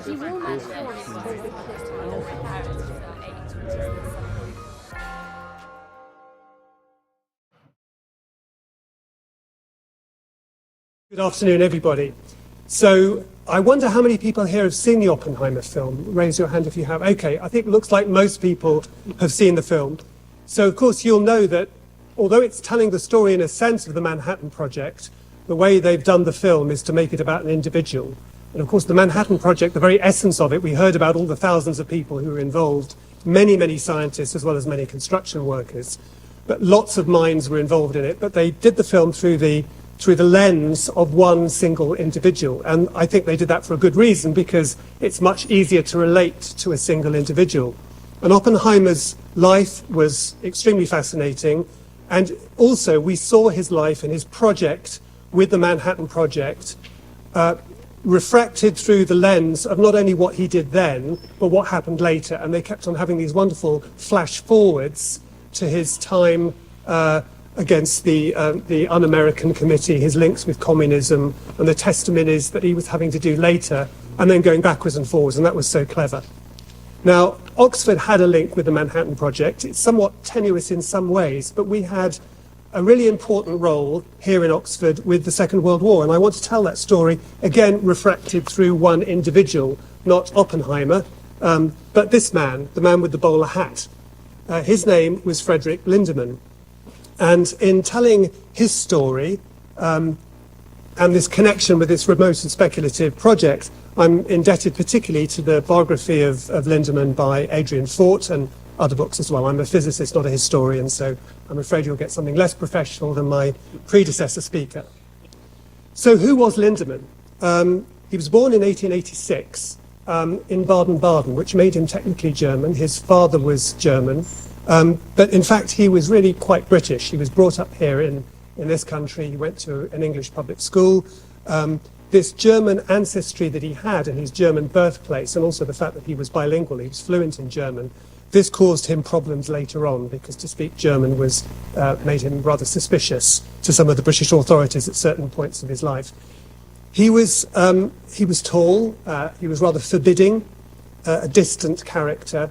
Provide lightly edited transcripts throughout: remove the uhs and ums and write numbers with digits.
Good afternoon, everybody. So I wonder how many people here have seen the Oppenheimer film. Raise your hand if you have. Okay, I think it looks like most people have seen the film. So, of course, you'll know that although it's telling the story in a sense of the Manhattan Project, the way they've done the film is to make it about an individual. And, of course, the Manhattan Project, the very essence of it, we heard about all the thousands of people who were involved, many, many scientists as well as many construction workers. But lots of minds were involved in it. But they did the film through the lens of one single individual. And I think they did that for a good reason, because it's much easier to relate to a single individual. And Oppenheimer's life was extremely fascinating. And also we saw his life and his project with the Manhattan Project refracted through the lens of not only what he did then, but what happened later. And they kept on having these wonderful flash forwards to his time against the Un-American Committee, his links with communism, and the testimonies that he was having to do later, and then going backwards and forwards, and that was so clever. Now, Oxford had a link with the Manhattan Project. It's somewhat tenuous in some ways, but we had a really important role here in Oxford with the Second World War, and I want to tell that story, again, refracted through one individual, not Oppenheimer, but this man, the man with the bowler hat. His name was Frederick Linderman. And in telling his story and this connection with this remote and speculative project, I'm indebted particularly to the biography of Linderman by Adrian Fort and other books as well. I'm a physicist, not a historian, so I'm afraid you'll get something less professional than my predecessor speaker. So who was Linderman? He was born in 1886 in Baden-Baden, which made him technically German. His father was German. But in fact, he was really quite British. He was brought up here in this country. He went to an English public school. This German ancestry that he had and his German birthplace, and also the fact that he was bilingual, he was fluent in German, this caused him problems later on, because to speak German made him rather suspicious to some of the British authorities at certain points of his life. He was tall, he was rather forbidding, a distant character.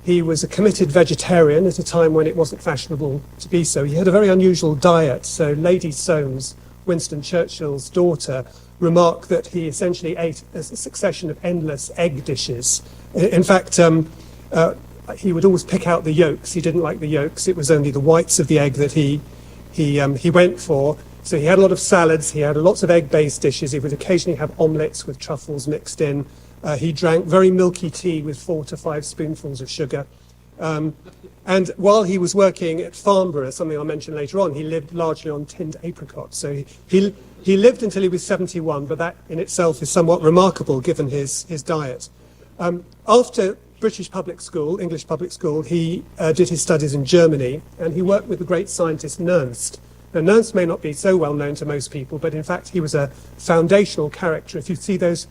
He was a committed vegetarian at a time when it wasn't fashionable to be so. He had a very unusual diet. So Lady Soames, Winston Churchill's daughter, remarked that he essentially ate a succession of endless egg dishes. In fact, he would always pick out the yolks. He didn't like the yolks. It was only the whites of the egg that he went for. So he had a lot of salads. He had lots of egg-based dishes. He would occasionally have omelettes with truffles mixed in. He drank very milky tea with 4 to 5 spoonfuls of sugar. And while he was working at Farnborough, something I'll mention later on, he lived largely on tinned apricots. So he lived until he was 71, but that in itself is somewhat remarkable given his diet. After British public school, English public school, he did his studies in Germany, and he worked with the great scientist Nernst. Now, Nernst may not be so well known to most people, but in fact he was a foundational character. If you see those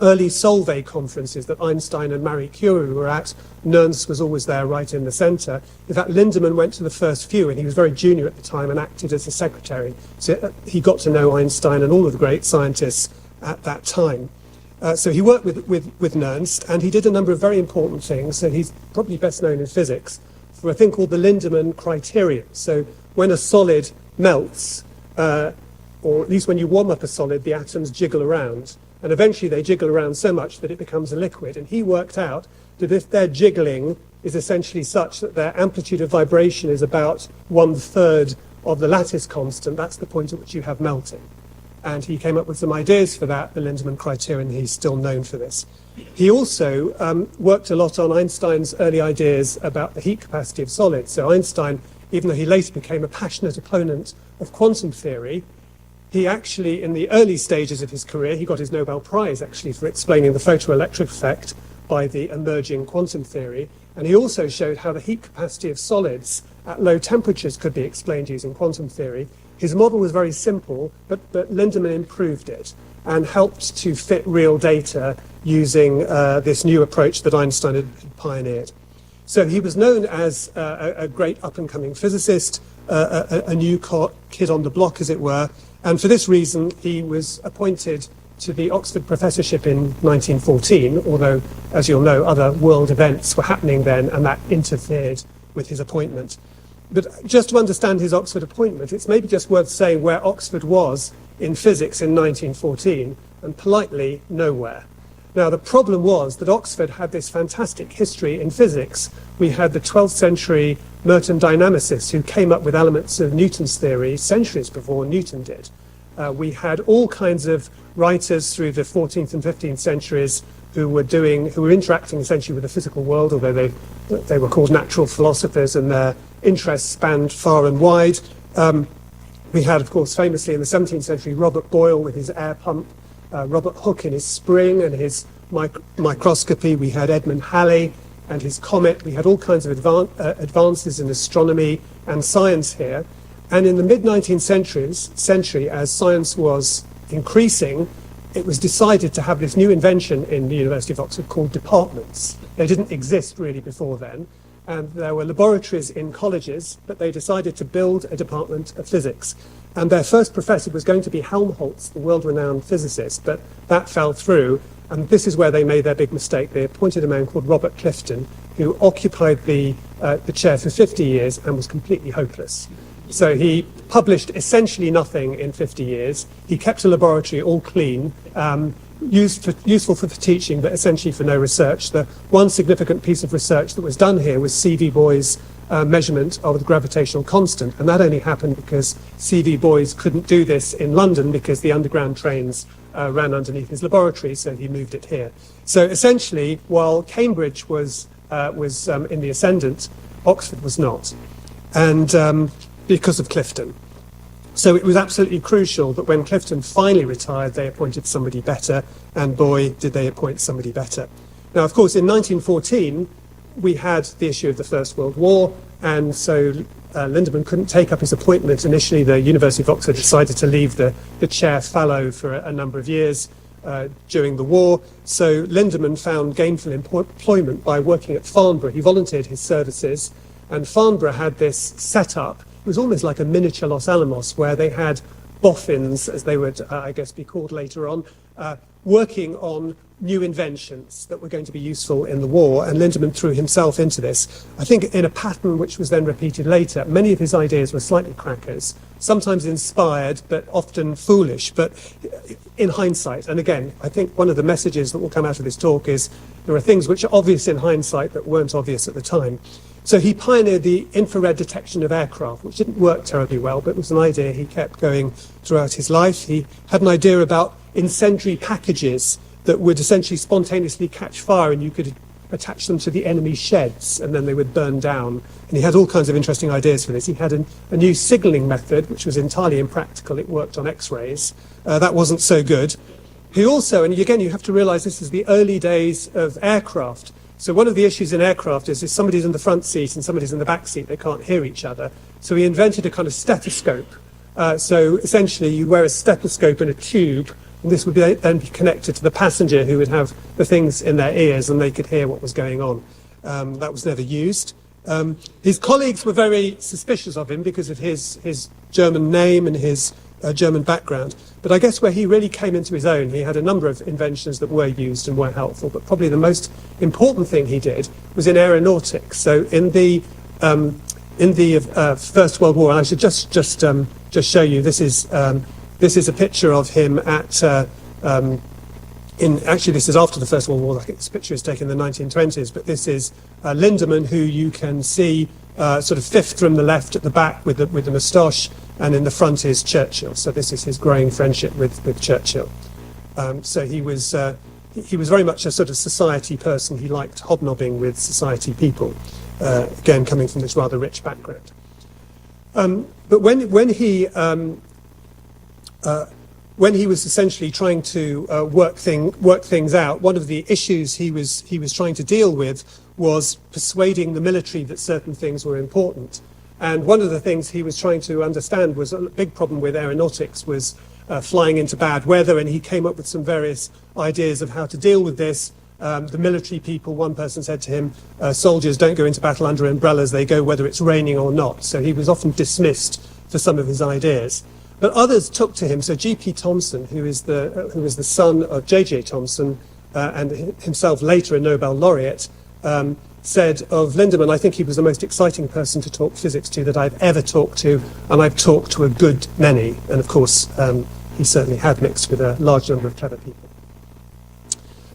early Solvay conferences that Einstein and Marie Curie were at, Nernst was always there right in the centre. In fact, Linderman went to the first few, and he was very junior at the time and acted as a secretary. So he got to know Einstein and all of the great scientists at that time. So he worked with Nernst, and he did a number of very important things. So he's probably best known in physics for a thing called the Linderman criterion. So when a solid melts, or at least when you warm up a solid, the atoms jiggle around. And eventually they jiggle around so much that it becomes a liquid. And he worked out that if their jiggling is essentially such that their amplitude of vibration is about 1/3 of the lattice constant, that's the point at which you have melting. And he came up with some ideas for that, the Linderman criterion. He's still known for this. He also worked a lot on Einstein's early ideas about the heat capacity of solids. So Einstein, even though he later became a passionate opponent of quantum theory, he actually, in the early stages of his career, he got his Nobel Prize actually for explaining the photoelectric effect by the emerging quantum theory. And he also showed how the heat capacity of solids at low temperatures could be explained using quantum theory. His model was very simple, but Linderman improved it and helped to fit real data using this new approach that Einstein had pioneered. So he was known as a great up-and-coming physicist, a new kid on the block, as it were. And for this reason, he was appointed to the Oxford professorship in 1914, although, as you'll know, other world events were happening then, and that interfered with his appointment. But just to understand his Oxford appointment, it's maybe just worth saying where Oxford was in physics in 1914, and politely nowhere. Now, the problem was that Oxford had this fantastic history in physics. We had the 12th century Merton dynamicists who came up with elements of Newton's theory centuries before Newton did. We had all kinds of writers through the 14th and 15th centuries who were interacting essentially with the physical world, although they were called natural philosophers, and their interests spanned far and wide. We had, of course, famously in the 17th century, Robert Boyle with his air pump, Robert Hooke in his spring and his microscopy. We had Edmund Halley and his comet. We had all kinds of advances in astronomy and science here. And in the mid-19th century, as science was increasing, it was decided to have this new invention in the University of Oxford called departments. They didn't exist really before then. And there were laboratories in colleges, but they decided to build a department of physics. And their first professor was going to be Helmholtz, the world-renowned physicist, but that fell through. And this is where they made their big mistake. They appointed a man called Robert Clifton, who occupied the chair for 50 years and was completely hopeless. So he published essentially nothing in 50 years. He kept a laboratory all clean, useful for teaching, but essentially for no research. The one significant piece of research that was done here was C.V. Boy's measurement of the gravitational constant, and that only happened because C.V. Boys couldn't do this in London because the underground trains ran underneath his laboratory, so he moved it here. So essentially, while Cambridge was in the ascendant, Oxford was not, and because of Clifton. So it was absolutely crucial that when Clifton finally retired, they appointed somebody better, and boy, did they appoint somebody better. Now, of course, in 1914, we had the issue of the First World War, and so Linderman couldn't take up his appointment. Initially, the University of Oxford decided to leave the chair fallow for a number of years during the war. So Linderman found gainful employment by working at Farnborough. He volunteered his services, and Farnborough had this set up. It was almost like a miniature Los Alamos, where they had boffins, as they would, I guess, be called later on, working on new inventions that were going to be useful in the war, and Linderman threw himself into this. I think in a pattern which was then repeated later. Many of his ideas were slightly crackers, sometimes inspired, but often foolish, but in hindsight. And again, I think one of the messages that will come out of this talk is there are things which are obvious in hindsight that weren't obvious at the time. So he pioneered the infrared detection of aircraft, which didn't work terribly well, but it was an idea he kept going throughout his life. He had an idea about incendiary packages that would essentially spontaneously catch fire, and you could attach them to the enemy's sheds, and then they would burn down. And he had all kinds of interesting ideas for this. He had a new signalling method, which was entirely impractical. It worked on X-rays. That wasn't so good. He also, and again, you have to realize this is the early days of aircraft. So one of the issues in aircraft is if somebody's in the front seat and somebody's in the back seat, they can't hear each other. So he invented a kind of stethoscope. So essentially you wear a stethoscope in a tube, and this would then be connected to the passenger, who would have the things in their ears and they could hear what was going on. That was never used. His colleagues were very suspicious of him because of his German name and his German background. But I guess where he really came into his own, he had a number of inventions that were used and were helpful, but probably the most important thing he did was in aeronautics. So in the First World War, and I should just show you, this is a picture of him at actually this is after the First World War. I think this picture is taken in the 1920s, but this is Linderman, who you can see sort of fifth from the left at the back with the moustache, and in the front is Churchill. So this is his growing friendship with Churchill. So he was very much a sort of society person. He liked hobnobbing with society people, again coming from this rather rich background. But when he was essentially trying to work things out, one of the issues he was trying to deal with was persuading the military that certain things were important. And one of the things he was trying to understand was a big problem with aeronautics was flying into bad weather, and he came up with some various ideas of how to deal with this. The military people, one person said to him, soldiers don't go into battle under umbrellas, they go whether it's raining or not. So he was often dismissed for some of his ideas. But others took to him. So G.P. Thomson, who was the son of J.J. Thomson and himself later a Nobel laureate, said of Linderman, I think he was the most exciting person to talk physics to that I've ever talked to, and I've talked to a good many. And of course, he certainly had mixed with a large number of clever people.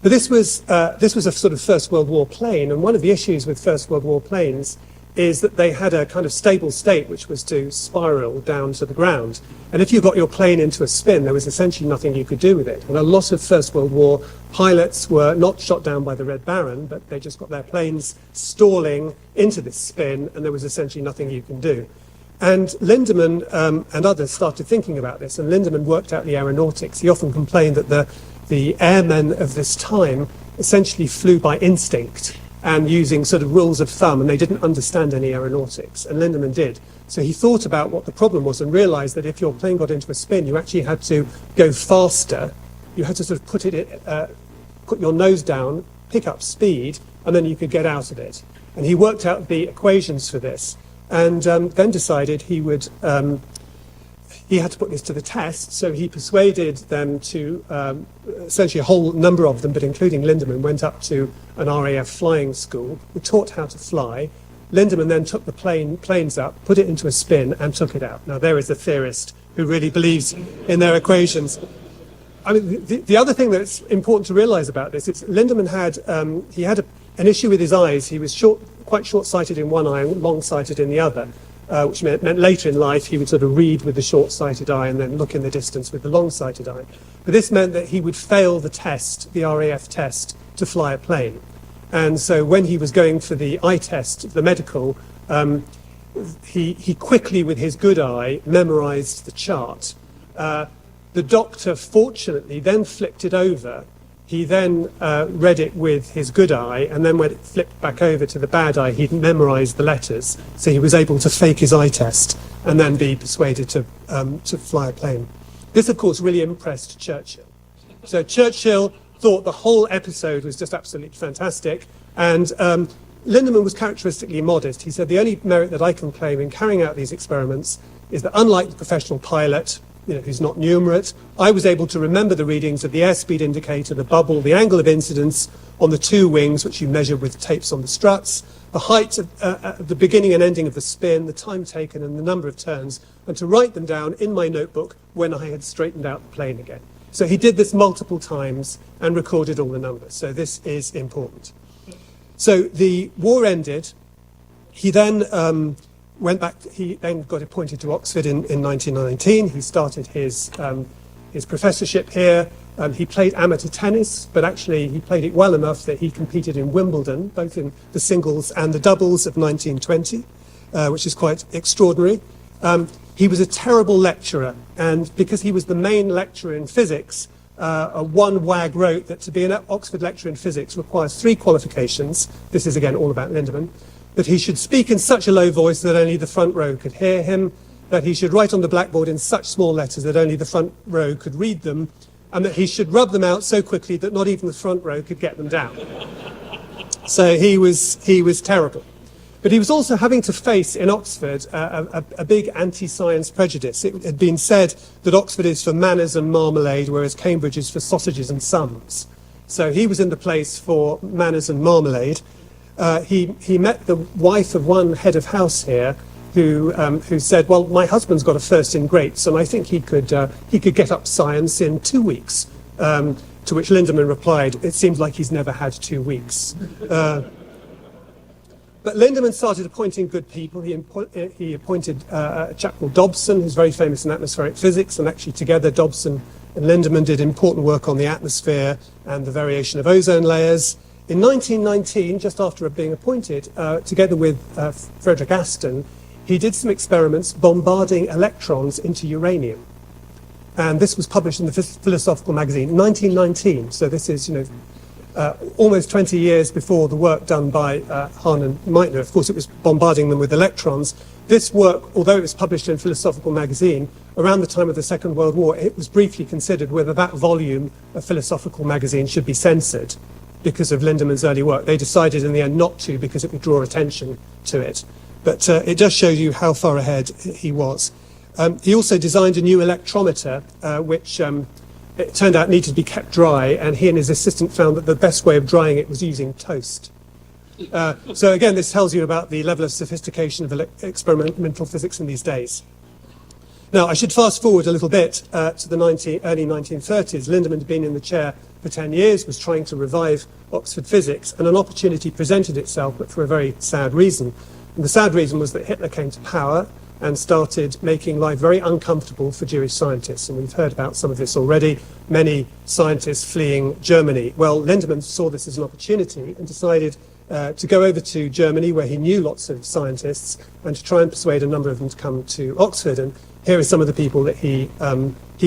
But this was a sort of First World War plane, and one of the issues with First World War planes is that they had a kind of stable state which was to spiral down to the ground. And if you got your plane into a spin, there was essentially nothing you could do with it. And a lot of First World War pilots were not shot down by the Red Baron, but they just got their planes stalling into this spin, and there was essentially nothing you can do. And Linderman and others started thinking about this, and Linderman worked out the aeronautics. He often complained that the airmen of this time essentially flew by instinct and using sort of rules of thumb, and they didn't understand any aeronautics, and Linderman did. So he thought about what the problem was and realized that if your plane got into a spin, you actually had to go faster. You had to sort of put your nose down, pick up speed, and then you could get out of it. And he worked out the equations for this, and then decided he had to put this to the test, so he persuaded them to, essentially a whole number of them, but including Linderman, went up to an RAF flying school, were taught how to fly. Linderman then took the planes up, put it into a spin, and took it out. Now, there is a theorist who really believes in their equations. I mean, the other thing that's important to realize about this is Linderman had an issue with his eyes. He was quite short-sighted in one eye and long-sighted in the other. Which meant later in life he would sort of read with the short-sighted eye and then look in the distance with the long-sighted eye. But this meant that he would fail the test, the RAF test, to fly a plane. And so when he was going for the eye test, the medical, he quickly, with his good eye, memorized the chart. The doctor, fortunately, then flipped it over. He then read it with his good eye, and then when it flipped back over to the bad eye, he'd memorized the letters, so he was able to fake his eye test and then be persuaded to fly a plane. This, of course, really impressed Churchill. So Churchill thought the whole episode was just absolutely fantastic, and Linderman was characteristically modest. He said, the only merit that I can claim in carrying out these experiments is that, unlike the professional pilot, who's not numerate, I was able to remember the readings of the airspeed indicator, the bubble, the angle of incidence on the two wings, which you measure with tapes on the struts, the height of the beginning and ending of the spin, the time taken, and the number of turns, and to write them down in my notebook when I had straightened out the plane again. So he did this multiple times and recorded all the numbers. So this is important. So the war ended. He then went back. He then got appointed to Oxford in 1919. He started his professorship here. He played amateur tennis, but actually he played it well enough that he competed in Wimbledon, both in the singles and the doubles of 1920, which is quite extraordinary. He was a terrible lecturer, and because he was the main lecturer in physics, one wag wrote that to be an Oxford lecturer in physics requires 3 qualifications. This is again all about Linderman. That he should speak in such a low voice that only the front row could hear him, that he should write on the blackboard in such small letters that only the front row could read them, and that he should rub them out so quickly that not even the front row could get them down. So he was terrible. But he was also having to face in Oxford a big anti-science prejudice. It had been said that Oxford is for manners and marmalade, whereas Cambridge is for sausages and sums. So he was in the place for manners and marmalade. He met the wife of one head of house here who said, well, my husband's got a first in greats, and I think he could get up science in 2 weeks. To which Linderman replied, it seems like he's never had 2 weeks. But Linderman started appointing good people. He appointed a chap called Dobson, who's very famous in atmospheric physics, and actually together Dobson and Linderman did important work on the atmosphere and the variation of ozone layers. In 1919, just after being appointed, together with Frederick Aston, he did some experiments bombarding electrons into uranium. And this was published in the Philosophical magazine in 1919. So this is, almost 20 years before the work done by Hahn and Meitner. Of course, it was bombarding them with electrons. This work, although it was published in Philosophical magazine, around the time of the Second World War, it was briefly considered whether that volume of Philosophical magazine should be censored because of Linderman's early work. They decided in the end not to because it would draw attention to it. But it just shows you how far ahead he was. He also designed a new electrometer, which it turned out needed to be kept dry, and he and his assistant found that the best way of drying it was using toast. So again, this tells you about the level of sophistication of experimental physics in these days. Now, I should fast forward a little bit to the early 1930s. Linderman had been in the chair for 10 years, was trying to revive Oxford physics, and an opportunity presented itself, but for a very sad reason. And the sad reason was that Hitler came to power and started making life very uncomfortable for Jewish scientists. And we've heard about some of this already, many scientists fleeing Germany. Well, Linderman saw this as an opportunity and decided to go over to Germany, where he knew lots of scientists, and to try and persuade a number of them to come to Oxford. And here are some of the people that he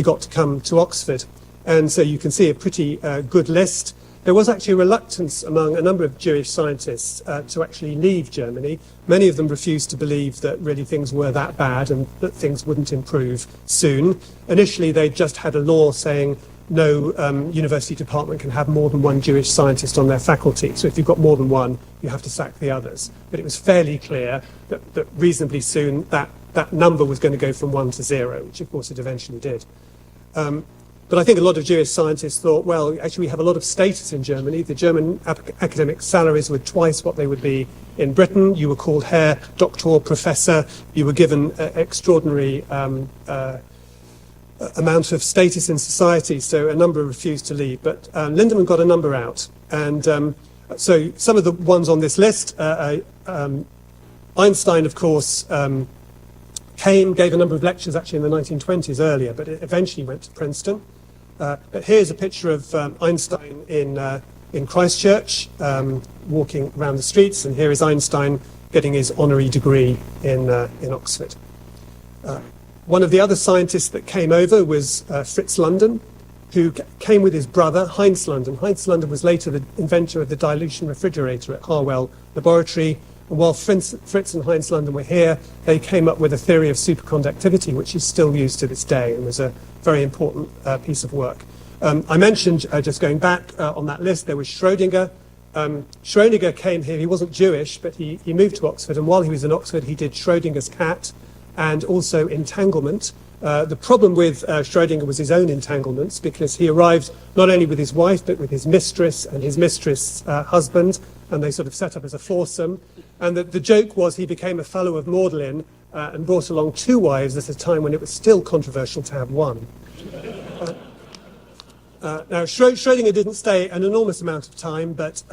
got to come to Oxford. And so you can see a pretty good list. There was actually a reluctance among a number of Jewish scientists to actually leave Germany. Many of them refused to believe that really things were that bad and that things wouldn't improve soon. Initially, they just had a law saying no university department can have more than one Jewish scientist on their faculty. So if you've got more than one, you have to sack the others. But it was fairly clear that reasonably soon that number was going to go from 1 to 0, which of course it eventually did. But I think a lot of Jewish scientists thought, well, actually we have a lot of status in Germany. The German academic salaries were twice what they would be in Britain. You were called Herr, Doctor, Professor. You were given extraordinary amount of status in society, so a number refused to leave. But Linderman got a number out. And so some of the ones on this list, Einstein, of course, gave a number of lectures actually in the 1920s earlier, but it eventually went to Princeton. But here's a picture of Einstein in Christchurch, walking around the streets, and here is Einstein getting his honorary degree in Oxford. One of the other scientists that came over was Fritz London, who came with his brother, Heinz London. Heinz London was later the inventor of the dilution refrigerator at Harwell Laboratory. And while Fritz and Heinz London were here, they came up with a theory of superconductivity, which is still used to this day and was a very important piece of work. I mentioned, just going back on that list, there was Schrödinger. Schrödinger came here, he wasn't Jewish, but he moved to Oxford, and while he was in Oxford, he did Schrödinger's cat and also entanglement. The problem with Schrödinger was his own entanglements, because he arrived not only with his wife, but with his mistress and his mistress' husband, and they sort of set up as a foursome. And the joke was he became a fellow of Magdalen and brought along 2 wives at a time when it was still controversial to have one. Now, Schrödinger didn't stay an enormous amount of time, but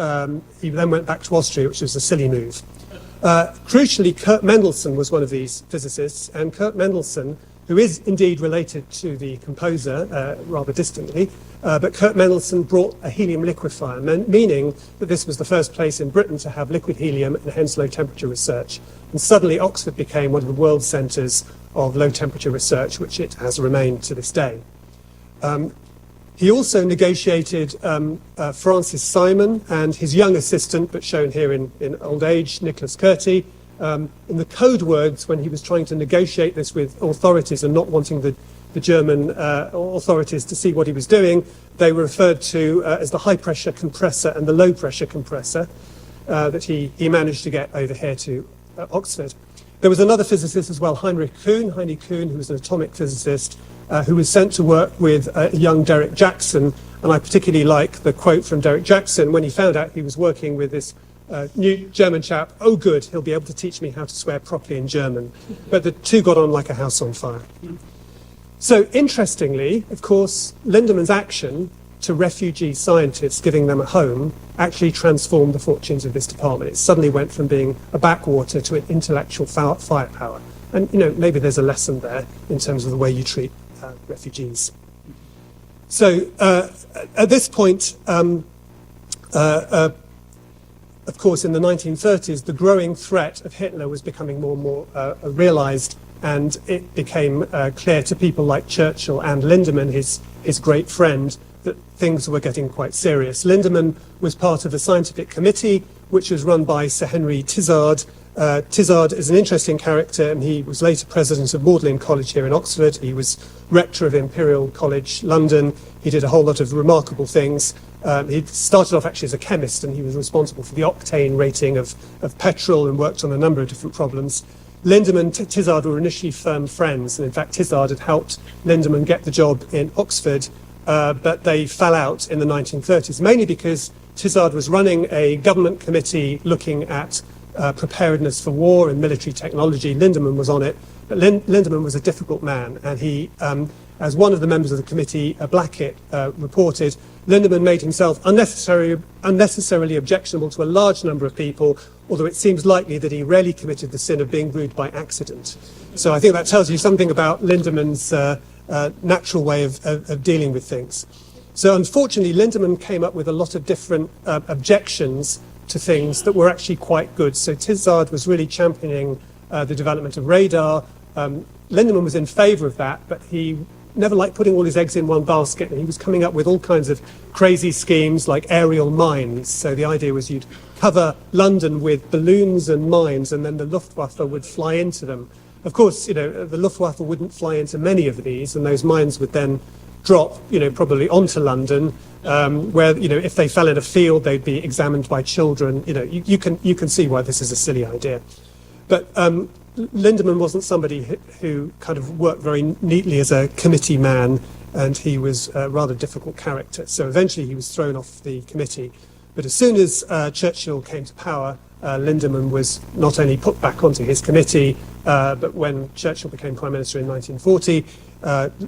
he then went back to Austria, which was a silly move. Crucially, Kurt Mendelssohn was one of these physicists, and Kurt Mendelssohn, who is indeed related to the composer, rather distantly, but Kurt Mendelssohn brought a helium liquefier, meaning that this was the first place in Britain to have liquid helium and hence low temperature research. And suddenly Oxford became one of the world centres of low temperature research, which it has remained to this day. He also negotiated Francis Simon and his young assistant, but shown here in old age, Nicholas Curti, in the code words when he was trying to negotiate this with authorities and not wanting the German authorities to see what he was doing. They were referred to as the high-pressure compressor and the low-pressure compressor that he managed to get over here to Oxford. There was another physicist as well, Heinrich Kuhn, who was an atomic physicist, who was sent to work with young Derek Jackson. And I particularly like the quote from Derek Jackson when he found out he was working with this new German chap. Oh, good, he'll be able to teach me how to swear properly in German. But the two got on like a house on fire. So interestingly, of course, Linderman's action to refugee scientists, giving them a home, actually transformed the fortunes of this department. It suddenly went from being a backwater to an intellectual firepower. And, you know, maybe there's a lesson there in terms of the way you treat refugees. So at this point, of course, in the 1930s, the growing threat of Hitler was becoming more and more realized, and it became clear to people like Churchill and Linderman, his great friend, that things were getting quite serious. Linderman was part of a scientific committee which was run by Sir Henry Tizard. Tizard is an interesting character, and he was later president of Magdalen College here in Oxford. He was rector of Imperial College London. He did a whole lot of remarkable things. He started off actually as a chemist, and he was responsible for the octane rating of petrol and worked on a number of different problems. Linderman and Tizard were initially firm friends, and in fact Tizard had helped Linderman get the job in Oxford, but they fell out in the 1930s, mainly because Tizard was running a government committee looking at preparedness for war and military technology. Linderman was on it, but Linderman was a difficult man, and he, as one of the members of the committee, Blackett, reported, Linderman made himself unnecessarily objectionable to a large number of people, although it seems likely that he rarely committed the sin of being rude by accident. So I think that tells you something about Linderman's natural way of dealing with things. So unfortunately, Linderman came up with a lot of different objections to things that were actually quite good. So Tizard was really championing the development of radar. Linderman was in favour of that, but he never liked putting all his eggs in one basket, and he was coming up with all kinds of crazy schemes like aerial mines. So the idea was you'd cover London with balloons and mines, and then the Luftwaffe would fly into them. Of course, the Luftwaffe wouldn't fly into many of these, and those mines would then drop, probably onto London, where, if they fell in a field, they'd be examined by children. You can see why this is a silly idea. But Linderman wasn't somebody who kind of worked very neatly as a committee man, and he was a rather difficult character. So eventually he was thrown off the committee. But as soon as Churchill came to power, Linderman was not only put back onto his committee, but when Churchill became Prime Minister in 1940,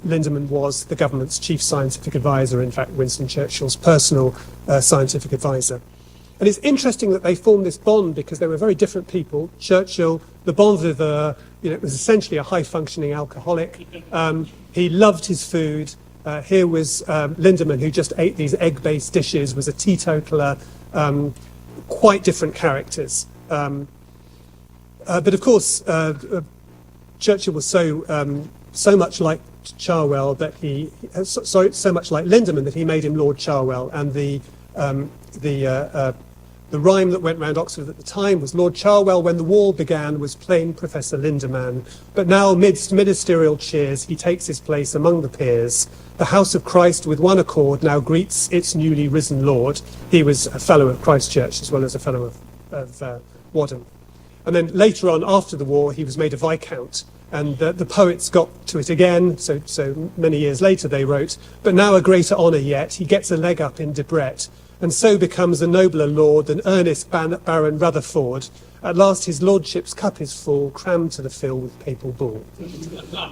Linderman was the government's chief scientific advisor, in fact Winston Churchill's personal scientific advisor. And it's interesting that they formed this bond because they were very different people. Churchill, the bon vivant, was essentially a high-functioning alcoholic. He loved his food. Here was Linderman, who just ate these egg-based dishes, was a teetotaler. Quite different characters. But of course, Churchill was so much like Cherwell that so much like Linderman that he made him Lord Cherwell, and the rhyme that went round Oxford at the time was, Lord Cherwell, when the war began, was plain Professor Linderman. But now, midst ministerial cheers, he takes his place among the peers. The House of Christ, with one accord, now greets its newly risen Lord. He was a fellow of Christ Church as well as a fellow of Wadham. And then later on, after the war, he was made a Viscount. And the poets got to it again, so many years later they wrote, but now a greater honour yet, he gets a leg up in Debrett, and so becomes a nobler lord than earnest Baron Rutherford. At last his lordship's cup is full, crammed to the fill with papal bull.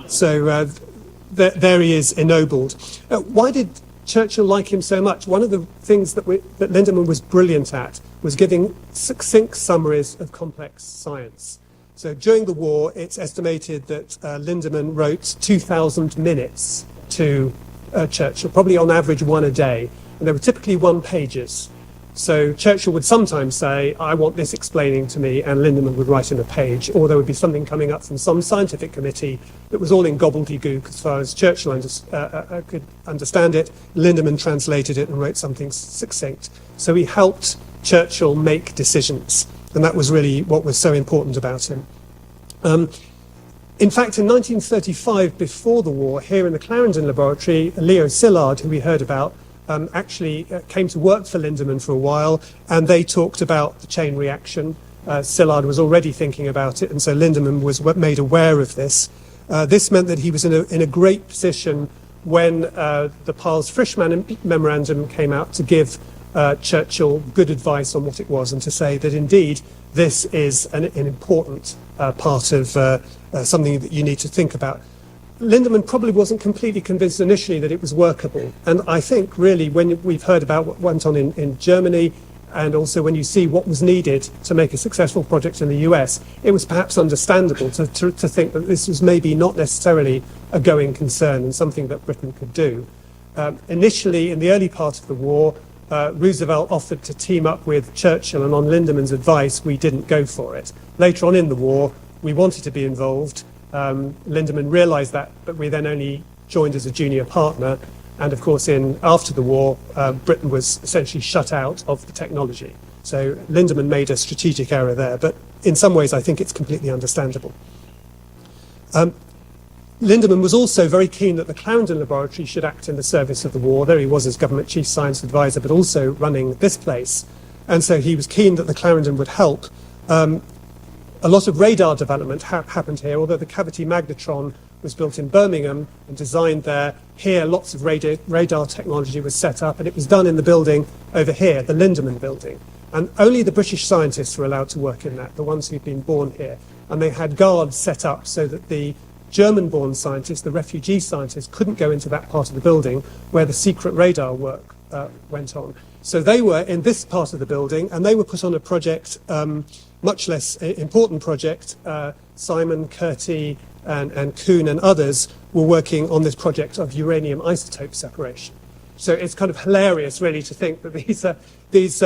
So there he is, ennobled. Why did Churchill like him so much? One of the things that Linderman was brilliant at was giving succinct summaries of complex science. So during the war, it's estimated that Linderman wrote 2,000 minutes to Churchill, probably on average one a day. And they were typically one-pagers. So Churchill would sometimes say, I want this explaining to me, and Linderman would write in a page, or there would be something coming up from some scientific committee that was all in gobbledygook as far as Churchill could understand it. Linderman translated it and wrote something succinct. So he helped Churchill make decisions, and that was really what was so important about him. In fact, in 1935, before the war, here in the Clarendon laboratory, Leo Szilard, who we heard about, actually came to work for Linderman for a while, and they talked about the chain reaction. Szilard was already thinking about it, and so Linderman was made aware of this. This meant that he was in a great position when the Pars-Frisch memorandum came out to give Churchill good advice on what it was, and to say that indeed this is an important part of something that you need to think about. Linderman probably wasn't completely convinced initially that it was workable. And I think really when we've heard about what went on in Germany, and also when you see what was needed to make a successful project in the US, it was perhaps understandable to think that this was maybe not necessarily a going concern and something that Britain could do. Initially, in the early part of the war, Roosevelt offered to team up with Churchill, and on Linderman's advice, we didn't go for it. Later on in the war, we wanted to be involved. Linderman realised that, but we then only joined as a junior partner. And of course, after the war, Britain was essentially shut out of the technology. So Linderman made a strategic error there, but in some ways, I think it's completely understandable. Linderman was also very keen that the Clarendon laboratory should act in the service of the war. There he was as government chief science advisor, but also running this place. And so he was keen that the Clarendon would help. A lot of radar development happened here, although the cavity magnetron was built in Birmingham and designed there. Here, lots of radar technology was set up, and it was done in the building over here, the Linderman building. And only the British scientists were allowed to work in that, the ones who'd been born here. And they had guards set up so that the German-born scientists, the refugee scientists, couldn't go into that part of the building where the secret radar work went on. So they were in this part of the building, and they were put on a project, much less important project. Simon, Curti, and Kuhn and others were working on this project of uranium isotope separation. So it's kind of hilarious, really, to think that these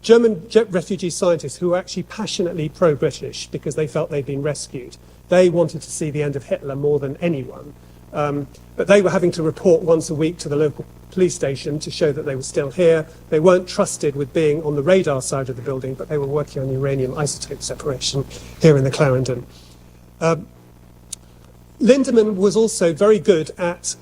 German refugee scientists who were actually passionately pro-British because they felt they'd been rescued. They wanted to see the end of Hitler more than anyone. But they were having to report once a week to the local police station to show that they were still here. They weren't trusted with being on the radar side of the building, but they were working on uranium isotope separation here in the Clarendon. Linderman was also very good at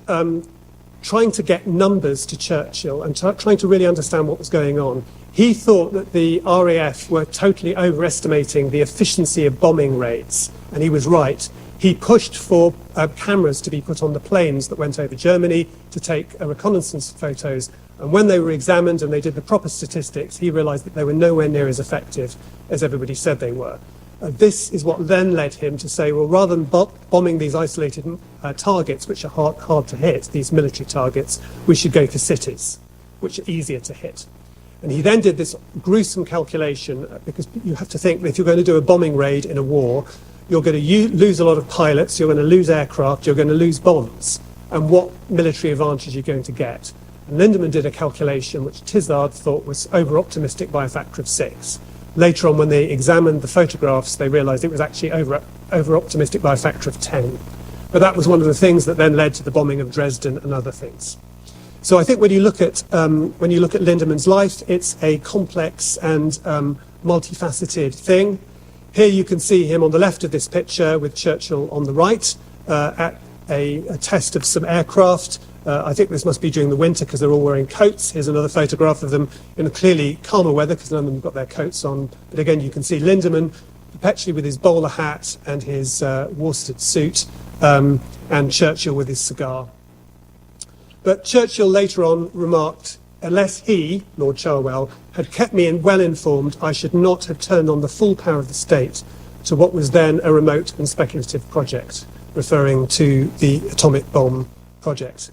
trying to get numbers to Churchill and trying to really understand what was going on. He thought that the RAF were totally overestimating the efficiency of bombing raids, and he was right. He pushed for cameras to be put on the planes that went over Germany to take reconnaissance photos, and when they were examined and they did the proper statistics, he realized that they were nowhere near as effective as everybody said they were. This is what then led him to say, well, rather than bombing these isolated targets, which are hard to hit, these military targets, we should go for cities, which are easier to hit. And he then did this gruesome calculation, because you have to think that if you're going to do a bombing raid in a war, you're going to lose a lot of pilots, you're going to lose aircraft, you're going to lose bombs. And what military advantage are you going to get? And Linderman did a calculation which Tizard thought was over-optimistic by a factor of 6. Later on, when they examined the photographs, they realized it was actually over-optimistic by a factor of 10. But that was one of the things that then led to the bombing of Dresden and other things. So I think when you look at Linderman's life, it's a complex and multifaceted thing. Here you can see him on the left of this picture with Churchill on the right at a test of some aircraft. I think this must be during the winter because they're all wearing coats. Here's another photograph of them in a clearly calmer weather because none of them have got their coats on. But again, you can see Linderman perpetually with his bowler hat and his worsted suit, and Churchill with his cigar. But Churchill later on remarked, unless he, Lord Cherwell, had kept me well informed, I should not have turned on the full power of the state to what was then a remote and speculative project, referring to the atomic bomb project.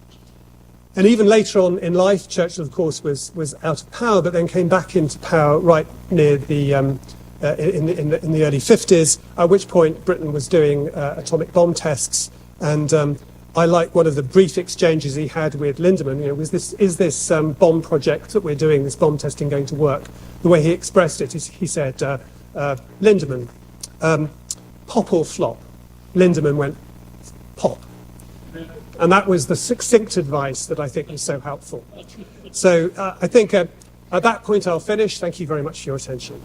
And even later on in life, Churchill, of course, was out of power, but then came back into power right near the in the early 50s, at which point Britain was doing atomic bomb tests. And I like one of the brief exchanges he had with Linderman. You know, is this bomb project that we're doing, this bomb testing, going to work? The way he expressed it is, he said, Linderman, pop or flop? Linderman went, pop. And that was the succinct advice that I think was so helpful. So I think at that point I'll finish. Thank you very much for your attention.